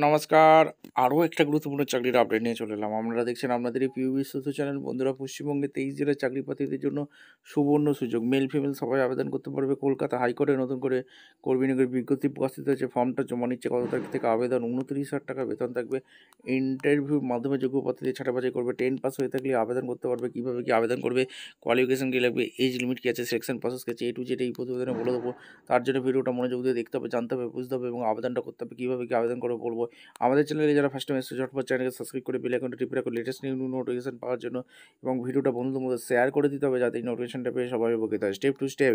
নমস্কার। আরও একটা গুরুত্বপূর্ণ চাকরির আপডেট নিয়ে চলে এলাম। আপনারা দেখছেন আপনাদের এই প্রিয় বিশ্বস্ত চ্যানেল। বন্ধুরা, পশ্চিমবঙ্গে 23 জেলার চাকরি প্রার্থীদের জন্য সুবর্ণ সুযোগ। মেল ফিমেল সবাই আবেদন করতে পারবে। কলকাতা হাইকোর্টে নতুন করে কর্মী নিয়োগের বিজ্ঞপ্তি প্রকাশিত হয়েছে। ফর্মটা জমা নিচ্ছে কত তারিখ থেকে। আবেদন 29,000 টাকা বেতন থাকবে। ইন্টারভিউর মাধ্যমে যোগ্য প্রার্থীদের ছাঁটাবাছাই করবে। 10 পাস হয়ে থাকলে আবেদন করতে পারবে। কীভাবে কী আবেদন করবে, কোয়ালিফিকেশন কী লাগবে, এজ লিমিট কী আছে, সিলেকশন প্রসেস কী আছে, A to Z এই প্রতিবেদনে বলে দেবো। তার জন্য ভিডিওটা মনোযোগ দিয়ে দেখতে হবে, জানতে হবে, বুঝতে হবে এবং আবেদনটা করতে হবে। কীভাবে কী আবেদন করবে বলবো। আমাদের চ্যানেলে যারা ফার্স্ট টাইম এসেছে ঝটপট চ্যানেলকে সাবস্ক্রাইব করে বেল আইকনটা টিপে রাখো লেটেস্ট নিউ নোটিফিকেশন পাওয়ার জন্য, এবং ভিডিওটা বন্ধুদের মধ্যে শেয়ার করে দিতে হবে যাতে এই নোটিফিকেশনটা পেয়ে সবাই উপকৃত হয়। স্টেপ টু স্টেপ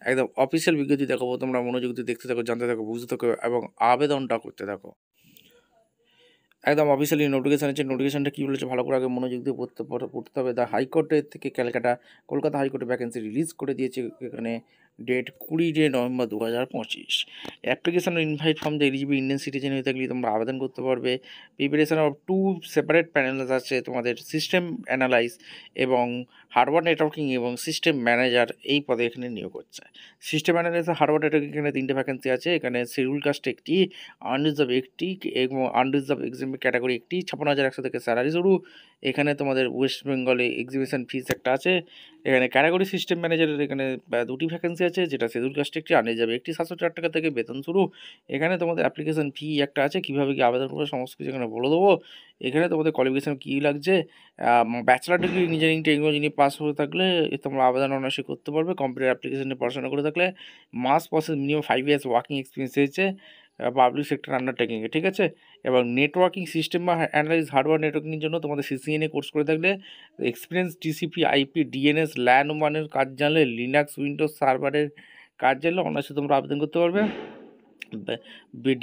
একদম অফিসিয়াল বিজ্ঞপ্তি দেখাবো, তোমরা মনোযোগ দিয়ে দেখতে থাকো, জানতে থাকো, বুঝতে থাকো এবং আবেদনটা করতে থাকো। একদম অফিসিয়ালি নোটিফিকেশান আছে। নোটিফিকেশানটা কী বলেছে ভালো করে আগে মনোযোগ দিয়ে পড়তে হবে। দ্য হাইকোর্টের থেকে কলকাতা হাইকোর্টে ভ্যাকেন্সি রিলিজ করে দিয়েছে। এখানে ডেট 20 নভেম্বর 2025। অ্যাপ্লিকেশন ও ইনভাইট ফর্ম দিয়ে এলিজিবল ইন্ডিয়ান সিটিজেন হয়ে থাকলে তোমরা আবেদন করতে পারবে। প্রিপারেশন অফ 2 সেপারেট প্যানেলস আছে তোমাদের, সিস্টেম অ্যানালাইজ এবং হার্ডওয়্যার নেটওয়ার্কিং এবং সিস্টেম ম্যানেজার এই পদে এখানে নিয়োগ হচ্ছে। সিস্টেম অ্যানালাইজ আর হার্ডওয়্যার নেটওয়ার্কিং এখানে 3টে ভ্যাকেন্সি আছে। এখানে শিডিউল কাস্ট একটি, আনরিজার্ভ একটি এবং আনরিজার্ভ এক্সাম ক্যাটাগরি একটি। 56,100 থেকে স্যালারি শুরু। এখানে তোমাদের ওয়েস্ট বেঙ্গলে এক্সিবিশন ফিস একটা আছে। এখানে ক্যাটাগরি সিস্টেম ম্যানেজারের এখানে 2টি ভ্যাকেন্সি আছে, যেটা শিডিউল কাস্ট একটি, আনরিজার্ভ একটি। 704 টাকা থেকে বেতন শুরু। এখানে তোমাদের অ্যাপ্লিকেশন ফি একটা আছে, কীভাবে কী আবেদন করবে সমস্ত কিছু এখানে বলে দেবো। এখানে তোমাদের কোয়ালিফিকেশান কী লাগছে, ব্যাচেলার ডিগ্রি ইঞ্জিনিয়ারিং টেকনোলজি নিয়ে পাস হয়ে থাকলে তোমরা আবেদন অনায়াসে করতে পারবে। কম্পিউটার অ্যাপ্লিকেশনে পড়াশোনা করে থাকলে, মাস process minimum 5 years working experience হয়েছে পাবলিক সেক্টর আন্ডারটেকিংয়ে, ঠিক আছে। এবং নেটওয়ার্কিং সিস্টেম বা অ্যানালাইজ হার্ডওয়্যার নেটওয়ার্কিংয়ের জন্য তোমাদের CCNA কোর্স করে থাকলে, experience TCP IP DNS LAN ওয়ানের কাজ জানলে, লিনাক্স উইন্ডোজ সার্ভারের কাজ জানলে অনায়াসে তোমরা আবেদন করতে পারবে।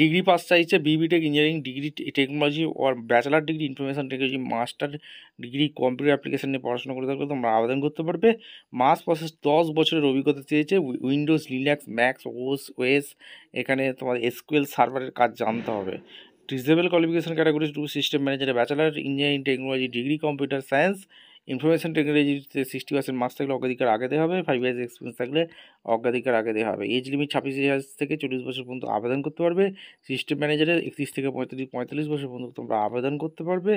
ডিগ্রি পাস চাইছে BBTech engineering degree technology or bachelor degree information technology, master degree computer application নিয়ে পড়াশোনা করে থাকলে তোমরা আবেদন করতে পারবে। মাস প্রসেস 10 বছরের অভিজ্ঞতা চেয়েছে। উইন্ডোজ, লিনাক্স, ম্যাক্স, ওএস, এখানে তোমার SQL সার্ভারের কাজ জানতে হবে। ডিসেবল কোয়ালিফিকেশন ক্যাটাগরি 2 সিস্টেম ম্যানেজারে bachelor engineering technology degree computer science information টেকনোলজিতে 60% মার্কস থাকলে অগ্রাধিকার আগে দেওয়া হবে। 5 ইয়ার্স এক্সপিরিয়েন্স থাকলে অগ্রাধিকার আগে দেওয়া হবে। এজ লিমিট 26 ইয়ার্স থেকে 40 বছর পর্যন্ত আবেদন করতে পারবে। সিস্টেম ম্যানেজারে 31 থেকে 45 বছর পর্যন্ত তোমরা আবেদন করতে পারবে।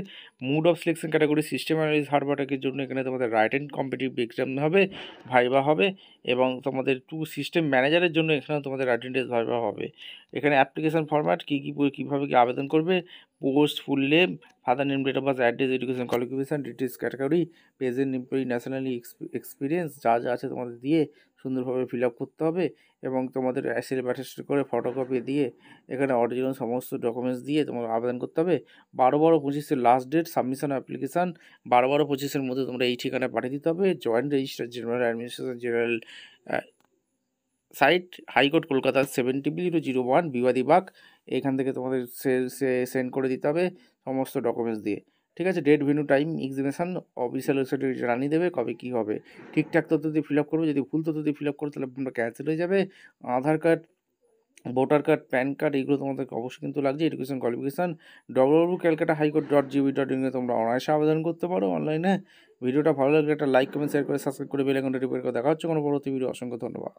Mode of selection category system analyst হার্ডওয়্যারের জন্য এখানে তোমাদের রাইট অ্যান্ড কম্পিটিটিভ এক্সাম হবে, ভাইবা হবে। এবং তোমাদের 2 সিস্টেম ম্যানেজারের জন্য এখানে তোমাদের রাইট অ্যান্ড টেস্ট ভাইবা হবে। এখানে অ্যাপ্লিকেশন ফরম্যাট কীভাবে কী আবেদন করবে, post, full name, father name, date of birth, address, education qualification, details category, present employee, nationality experience যা আছে তোমাদের দিয়ে সুন্দরভাবে ফিল আপ করতে হবে। এবং তোমাদের সেলফ অ্যাটেস্টেড করে ফটোকপি দিয়ে এখানে অরিজিনাল সমস্ত ডকুমেন্টস দিয়ে তোমার আবেদন করতে হবে। 12/12/25 লাস্ট ডেট সাবমিশন অ্যাপ্লিকেশান। 12/12/25 মধ্যে তোমরা এই ঠিকানায় পাঠিয়ে দিতে হবে। Joint registrar general administration general side, high court, Kolkata 7001 Bibadibag. এখান থেকে তোমাদের সেন্ড করে দিতে হবে সমস্ত ডকুমেন্টস দিয়ে, ঠিক আছে। Date, venue, time, examination official ওয়েবসাইটে জানিয়ে দেবে কবে কী হবে। ঠিকঠাক তথ্য দিয়ে ফিল আপ করবে। যদি ভুল তথ্য দিয়ে ফিল আপ করো তাহলে তোমরা ক্যান্সেল হয়ে যাবে। Aadhaar card, voter card, PAN card এগুলো তোমাদেরকে অবশ্যই কিন্তু লাগছে। এডুকেশন কোয়ালিফিকেশান www.calcutta-highcourt.gov.in তোমরা অনায়াসে আবেদন করতে পারো অনলাইনে। ভিডিওটা ভালো লাগলে একটা লাইক, কমেন্ট, শেয়ার করে সাবস্ক্রাইব করে বেল আইকনটা টিপে দেখা হচ্ছে কোনো পরবর্তী ভিডিও। অসংখ্য ধন্যবাদ।